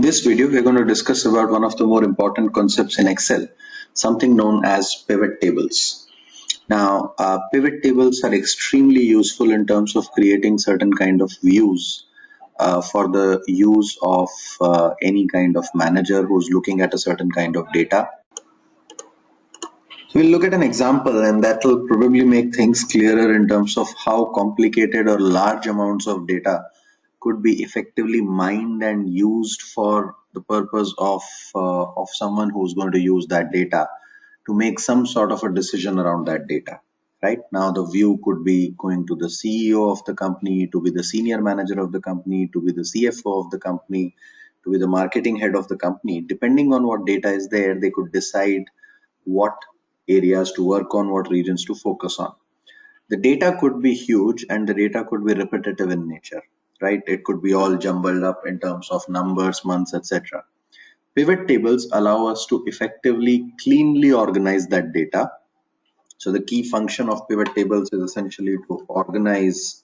this video, we're going to discuss about one of the more important concepts in Excel, something known as pivot tables. Now, pivot tables are extremely useful in terms of creating certain kind of views for the use of any kind of manager who's looking at a certain kind of data. So we'll look at an example, and that will probably make things clearer in terms of how complicated or large amounts of data could be effectively mined and used for the purpose of someone who's going to use that data to make some sort of a decision around that data. Right now, the view could be going to the CEO of the company, to be the senior manager of the company, to be the CFO of the company, to be the marketing head of the company. Depending on what data is there, they could decide what areas to work on, what regions to focus on. The data could be huge and the data could be repetitive in nature, right? It could be all jumbled up in terms of numbers, months, etc. Pivot tables allow us to effectively, cleanly organize that data. So the key function of pivot tables is essentially to organize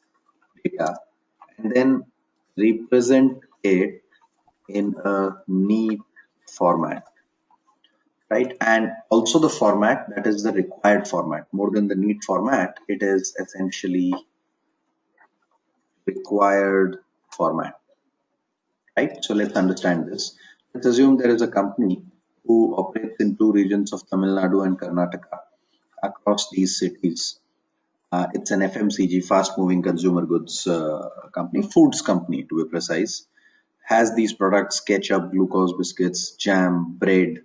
data and then represent it in a neat format. Right, and also the format, that is the required format. More than the neat format, it is essentially required format. Right, so let's understand this. Let's assume there is a company who operates in two regions of Tamil Nadu and Karnataka across these cities. It's an FMCG, fast moving consumer goods company, foods company to be precise. Has these products: ketchup, glucose biscuits, jam, bread,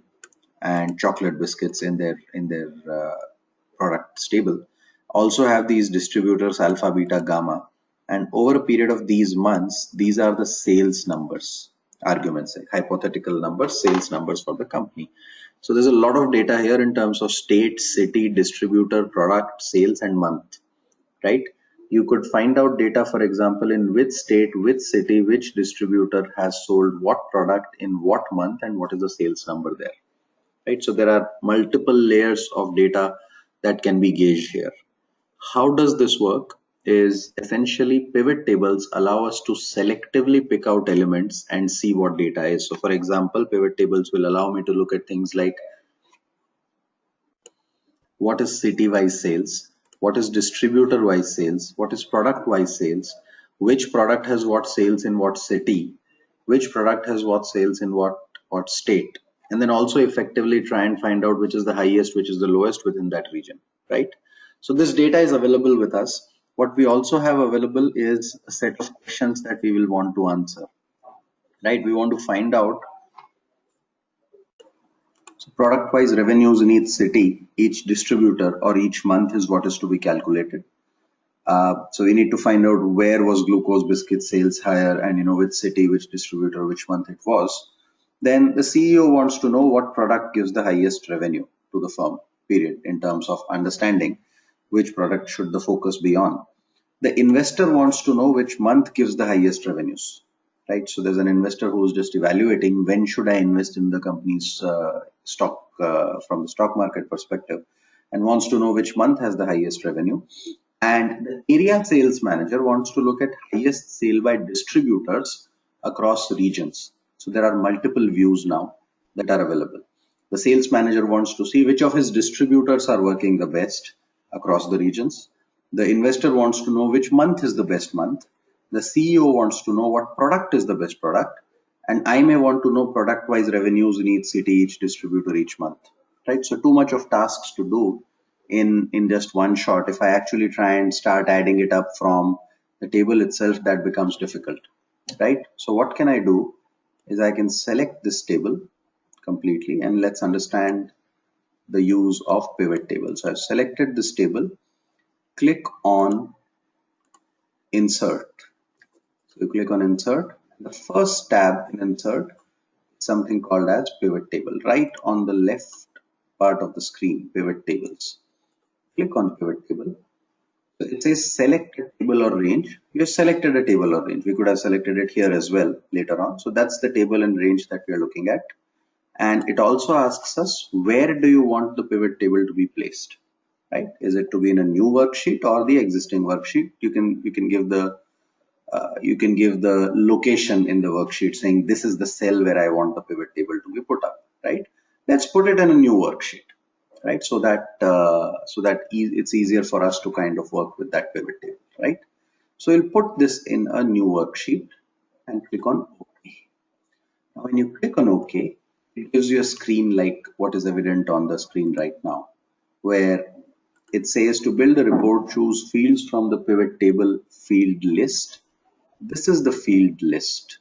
and chocolate biscuits in their product stable. Also have these distributors alpha, beta, gamma, and over a period of these months, these are the sales numbers, arguments, hypothetical numbers, sales numbers for the company. So there's a lot of data here in terms of state, city, distributor, product, sales, and month, right? You could find out data, for example, in which state, which city, which distributor has sold what product in what month, and what is the sales number there. Right, so there are multiple layers of data that can be gauged here. How does this work? Is essentially pivot tables allow us to selectively pick out elements and see what data is. So for example, pivot tables will allow me to look at things like what is city-wise sales, what is distributor-wise sales, what is product-wise sales, which product has what sales in what city, which product has what sales in what state, and then also effectively try and find out which is the highest, which is the lowest within that region, right? So this data is available with us. What we also have available is a set of questions that we will want to answer, right? We want to find out product wise revenues in each city, each distributor, or each month is what is to be calculated. So we need to find out where was glucose biscuit sales higher, and which city, which distributor, which month it was. Then the CEO wants to know what product gives the highest revenue to the firm, period, in terms of understanding which product should the focus be on. The investor wants to know which month gives the highest revenues, right? So there's an investor who's just evaluating when should I invest in the company's stock from the stock market perspective, and wants to know which month has the highest revenue. And the area sales manager wants to look at highest sale by distributors across regions. So there are multiple views now that are available. The sales manager wants to see which of his distributors are working the best across the regions. The investor wants to know which month is the best month. The CEO wants to know what product is the best product. And I may want to know product-wise revenues in each city, each distributor, each month. Right? So too much of tasks to do in just one shot. If I actually try and start adding it up from the table itself, that becomes difficult. Right? So what can I do is I can select this table completely, and let's understand the use of pivot tables. So I've selected this table, click on insert. So you click on insert. The first tab in insert is something called as pivot table. Right on the left part of the screen, pivot tables. Click on pivot table. So it says select a table or range. We have selected a table or range. We could have selected it here as well later on. So that's the table and range that we are looking at. And it also asks us, where do you want the pivot table to be placed? Right? Is it to be in a new worksheet or the existing worksheet? You can give the You can give the location in the worksheet saying this is the cell where I want the pivot table to be put up, right? Let's put it in a new worksheet, right? So that it's easier for us to kind of work with that pivot table, right? So we'll put this in a new worksheet and click on OK. Now when you click on OK, it gives you a screen like what is evident on the screen right now, where it says to build a report, choose fields from the pivot table field list. This is the field list.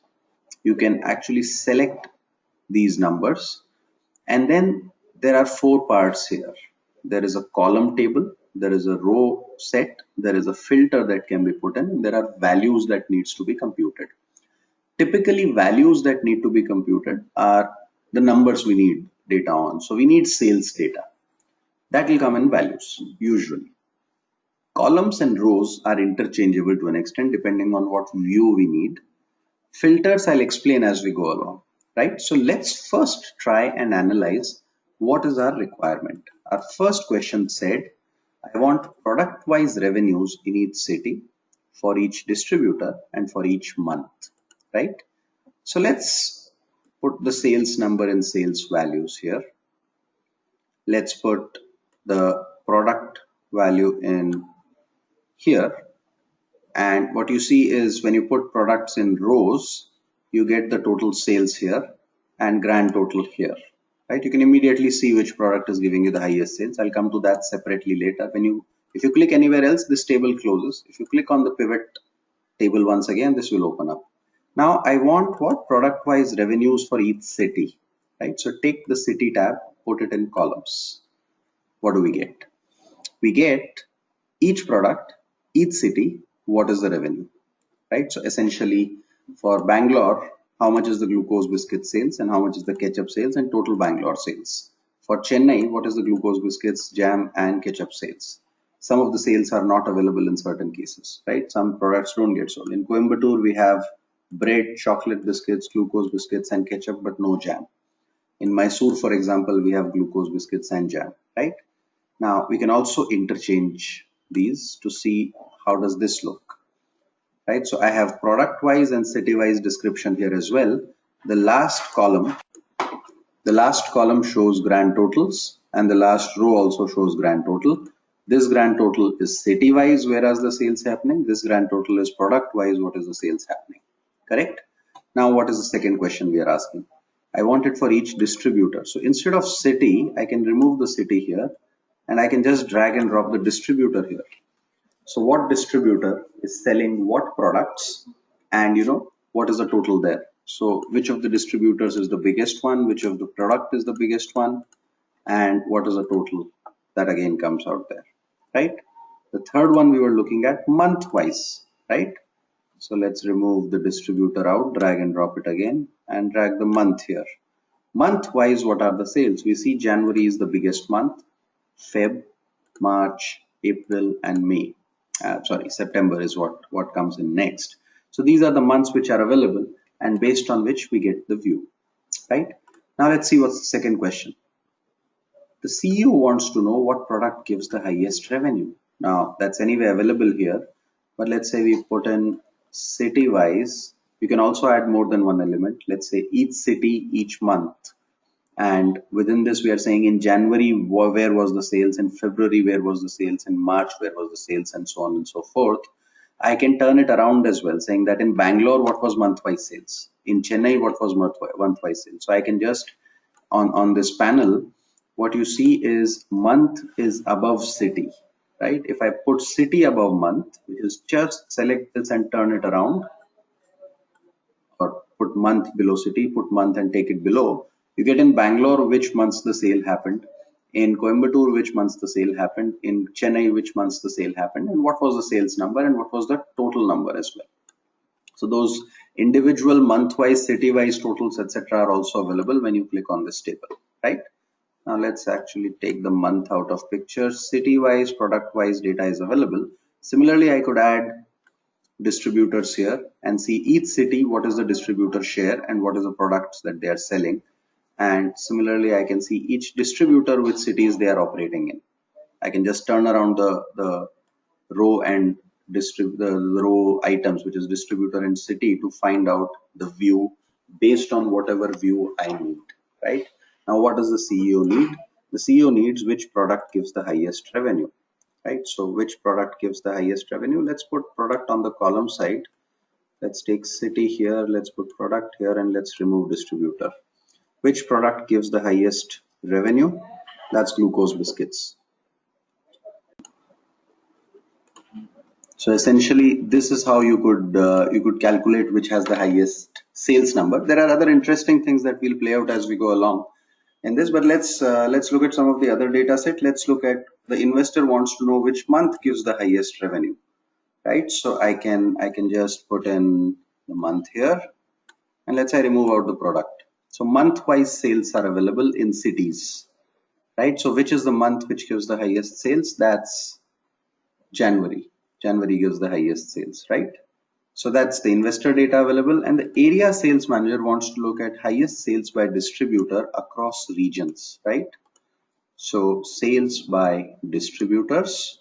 You can actually select these numbers, and then there are four parts here. There is a column table, there is a row set, there is a filter that can be put in, and there are values that needs to be computed. Typically, values that need to be computed are the numbers we need data on. So we need sales data. That will come in values usually. Columns and rows are interchangeable to an extent depending on what view we need. Filters I'll explain as we go along, right? So let's first try and analyze what is our requirement. Our first question said, I want product-wise revenues in each city for each distributor and for each month, right? So let's put the sales number in sales values here. Let's put the product value in here. And what you see is when you put products in rows, you get the total sales here and grand total here, right? You can immediately see which product is giving you the highest sales. I'll come to that separately later. If you click anywhere else, this table closes. If you click on the pivot table once again, this will open up. Now I want what product wise revenues for each city, right? So take the city tab, put it in columns. What do we get? We get each product, each city, what is the revenue, right? So essentially for Bangalore, how much is the glucose biscuit sales and how much is the ketchup sales and total Bangalore sales. For Chennai, what is the glucose biscuits, jam and ketchup sales. Some of the sales are not available in certain cases, right? Some products don't get sold. In Coimbatore, we have bread, chocolate biscuits, glucose biscuits and ketchup, but no jam. In Mysore, for example, we have glucose biscuits and jam, right? Now we can also interchange these to see how does this look, right? So I have product wise and city wise description here as well. The last column shows grand totals and the last row also shows grand total. This grand total is city wise, whereas the sales happening. This grand total is product wise, what is the sales happening, correct? Now what is the second question we are asking? I want it for each distributor. So instead of city, I can remove the city here and I can just drag and drop the distributor here. So what distributor is selling what products and what is the total there. So which of the distributors is the biggest one, which of the product is the biggest one, and what is the total that again comes out there, right? The third one we were looking at month wise, right? So let's remove the distributor out, drag and drop it again and drag the month here. Month wise, what are the sales? We see January is the biggest month, Feb, March, April and May. September is what comes in next. So these are the months which are available and based on which we get the view, right? Now let's see what's the second question. The CEO wants to know what product gives the highest revenue. Now that's anyway available here, but let's say we put in city wise. You can also add more than one element. Let's say each city, each month. And within this, we are saying in January, where was the sales? In February, where was the sales? In March, where was the sales? And so on and so forth. I can turn it around as well, saying that in Bangalore, what was month-wise sales? In Chennai, what was month-wise sales? So I can just, on this panel, what you see is month is above city, right? If I put city above month, which is just select this and turn it around, or put month below city, put month and take it below, you get in Bangalore which months the sale happened, in Coimbatore which months the sale happened, in Chennai which months the sale happened, and what was the sales number and what was the total number as well. So those individual month-wise, city-wise totals, etc. are also available when you click on this table, right? Now let's actually take the month out of picture. City-wise, product-wise data is available. Similarly, I could add distributors here and see each city what is the distributor share and what is the products that they are selling. And similarly, I can see each distributor which cities they are operating in. I can just turn around the row and the row items, which is distributor and city, to find out the view based on whatever view I need, right? Now, what does the CEO need? The CEO needs which product gives the highest revenue, right? So which product gives the highest revenue? Let's put product on the column side. Let's take city here, let's put product here, and let's remove distributor. Which product gives the highest revenue? That's glucose biscuits. So essentially, this is how you could calculate which has the highest sales number. There are other interesting things that we'll play out as we go along in this, but let's look at some of the other data set. Let's look at the investor wants to know which month gives the highest revenue, right? So I can just put in the month here, and let's say I remove out the product. So month-wise sales are available in cities, right? So which is the month which gives the highest sales? That's January. January gives the highest sales, right? So that's the investor data available, and the area sales manager wants to look at highest sales by distributor across regions, right? So sales by distributors.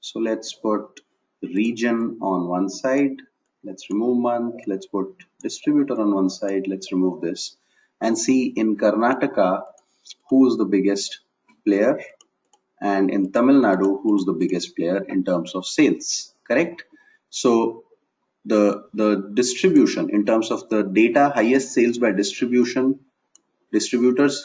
So let's put region on one side. Let's remove month. Let's put distributor on one side. Let's remove this and see in Karnataka who's the biggest player, and in Tamil Nadu who's the biggest player in terms of sales, correct? So the distribution in terms of the data, highest sales by distributors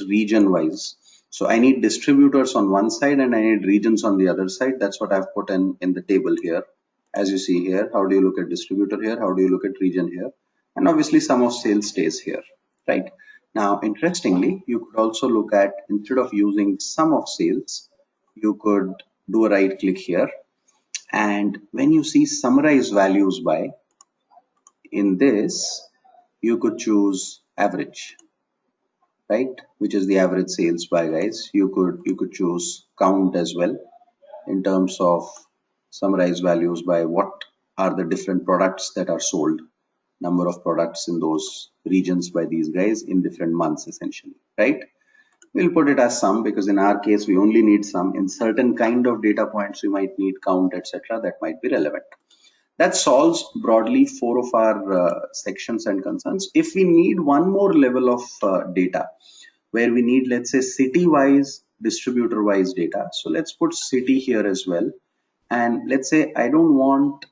region wise. So I need distributors on one side and I need regions on the other side. That's what I've put in the table here. As you see here, how do you look at distributor here? How do you look at region here? And obviously sum of sales stays here, right? Now, interestingly, you could also look at, instead of using sum of sales, you could do a right click here. And when you see summarize values by, in this, you could choose average, right? Which is the average sales by, guys. You could choose count as well in terms of summarize values by what are the different products that are sold, number of products in those regions by these guys in different months, essentially, right? We'll put it as sum because in our case we only need sum. In certain kind of data points we might need count, etc. That might be relevant. That solves broadly 4 of our sections and concerns. If we need one more level of data where we need, let's say, city wise, distributor wise data, so let's put city here as well. And let's say I don't want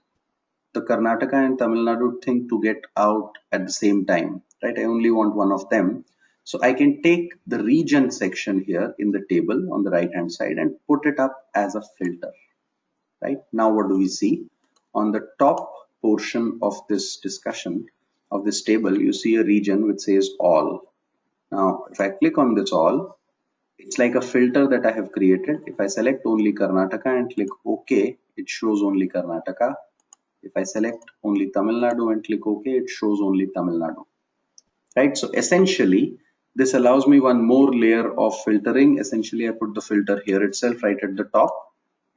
the Karnataka and Tamil Nadu thing to get out at the same time, right? I only want one of them. So I can take the region section here in the table on the right hand side and put it up as a filter, right? Now what do we see? On the top portion of this discussion of this table, you see a region which says all. Now, if I click on this all, it's like a filter that I have created. If I select only Karnataka and click OK, it shows only Karnataka. If I select only Tamil Nadu and click OK, it shows only Tamil Nadu, right? So essentially, this allows me one more layer of filtering. Essentially, I put the filter here itself right at the top,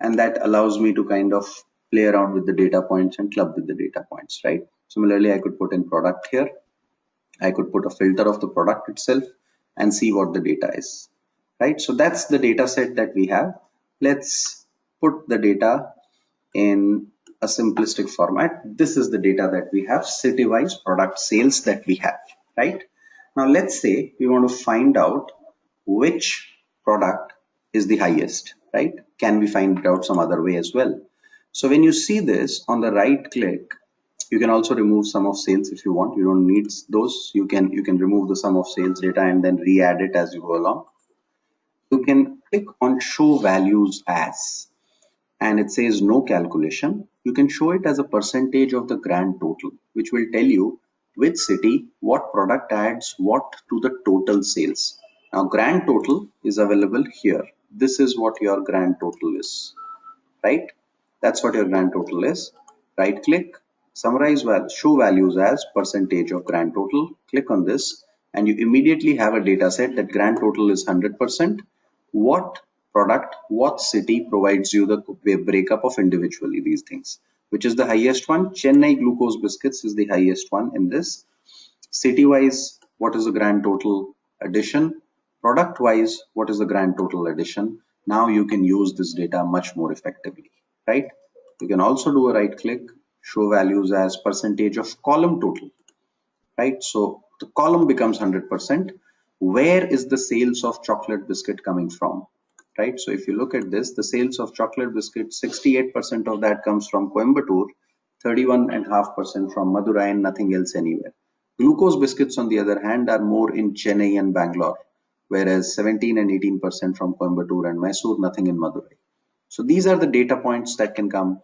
and that allows me to kind of play around with the data points and club with the data points, right? Similarly, I could put in product here. I could put a filter of the product itself and see what the data is, right? So that's the data set that we have. Let's put the data in a simplistic format. This is the data that we have, city-wise product sales that we have, right? Now let's say we want to find out which product is the highest, right? Can we find it out some other way as well? So when you see this on the right click, you can also remove sum of sales if you want. You don't need those. You can remove the sum of sales data and then re-add it as you go along. You can click on show values as, and it says no calculation. You can show it as a percentage of the grand total, which will tell you which city, what product adds what to the total sales. Now grand total is available here. This is what your grand total is, right? That's what your grand total is. Right click, summarize show values as percentage of grand total. Click on this and you immediately have a data set that grand total is 100%. What product, what city provides you the breakup of individually these things. Which is the highest one? Chennai glucose biscuits is the highest one in this. City wise, what is the grand total addition? Product wise, what is the grand total addition? Now you can use this data much more effectively, right? You can also do a right click, show values as percentage of column total, right? So the column becomes 100%. Where is the sales of chocolate biscuit coming from, right? So if you look at this, the sales of chocolate biscuit, 68% of that comes from Coimbatore, 31.5% from Madurai, and nothing else anywhere. Glucose biscuits, on the other hand, are more in Chennai and Bangalore, whereas 17 and 18% from Coimbatore and Mysore, nothing in Madurai. So these are the data points that can come.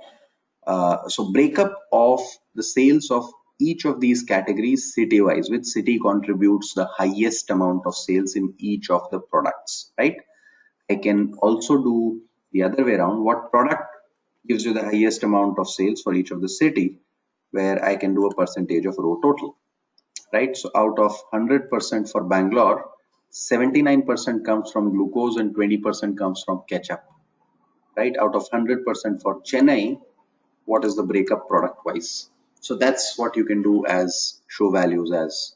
So breakup of the sales of each of these categories city wise, which city contributes the highest amount of sales in each of the products, right? I can also do the other way around. What product gives you the highest amount of sales for each of the city, where I can do a percentage of row total, right? So out of 100% for Bangalore, 79% comes from glucose and 20% comes from ketchup, right? Out of 100% for Chennai, what is the breakup product wise? So that's what you can do as show values as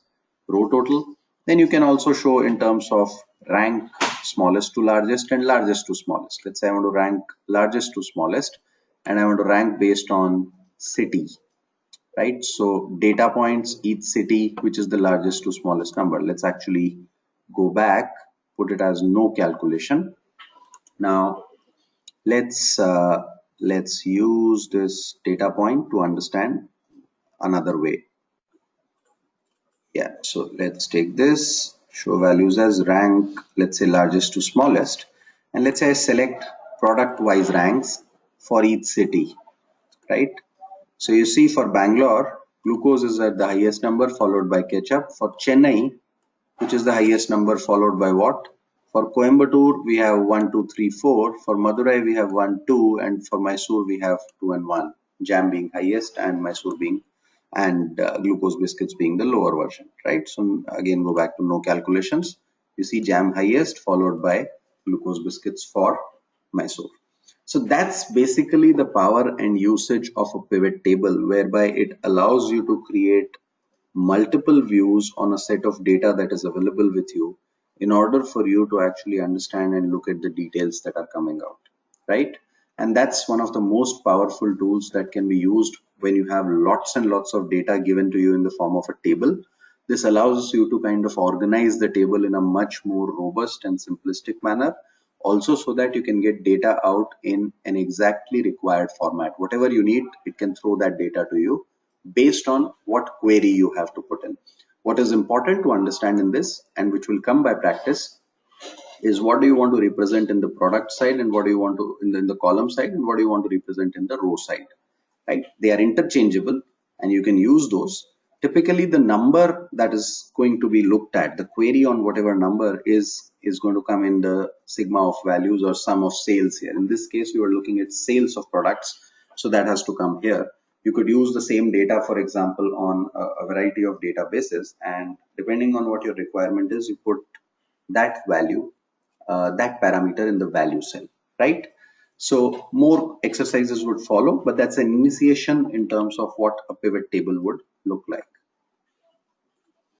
row total. Then you can also show in terms of rank smallest to largest and largest to smallest. Let's say I want to rank largest to smallest and I want to rank based on city, right? So data points, each city, which is the largest to smallest number. Let's actually go back, put it as no calculation. Now let's use this data point to understand another way. Yeah, so let's take this, show values as rank, let's say largest to smallest, and let's say I select product wise ranks for each city, right? So you see for Bangalore, glucose is at the highest number followed by ketchup. For Chennai, which is the highest number followed by what? For Coimbatore, we have 1, 2, 3, 4. For Madurai, we have 1, 2. And for Mysore, we have 2 and 1. Jam being highest and Mysore being, and glucose biscuits being the lower version, right? So again, go back to no calculations. You see jam highest followed by glucose biscuits for Mysore. So that's basically the power and usage of a pivot table, whereby it allows you to create multiple views on a set of data that is available with you in order for you to actually understand and look at the details that are coming out, right? And that's one of the most powerful tools that can be used when you have lots and lots of data given to you in the form of a table. This allows you to kind of organize the table in a much more robust and simplistic manner, also so that you can get data out in an exactly required format. Whatever you need, it can throw that data to you based on what query you have to put in. What is important to understand in this, and which will come by practice, is what do you want to represent in the product side, and what do you want to in the column side, and what do you want to represent in the row side, right? They are interchangeable and you can use those. Typically the number that is going to be looked at, the query on whatever number is going to come in the sigma of values or sum of sales here. In this case, we are looking at sales of products, so that has to come here. You could use the same data, for example, on a variety of databases, and depending on what your requirement is, you put that value, that parameter in the value cell, right? So more exercises would follow, but that's an initiation in terms of what a pivot table would look like.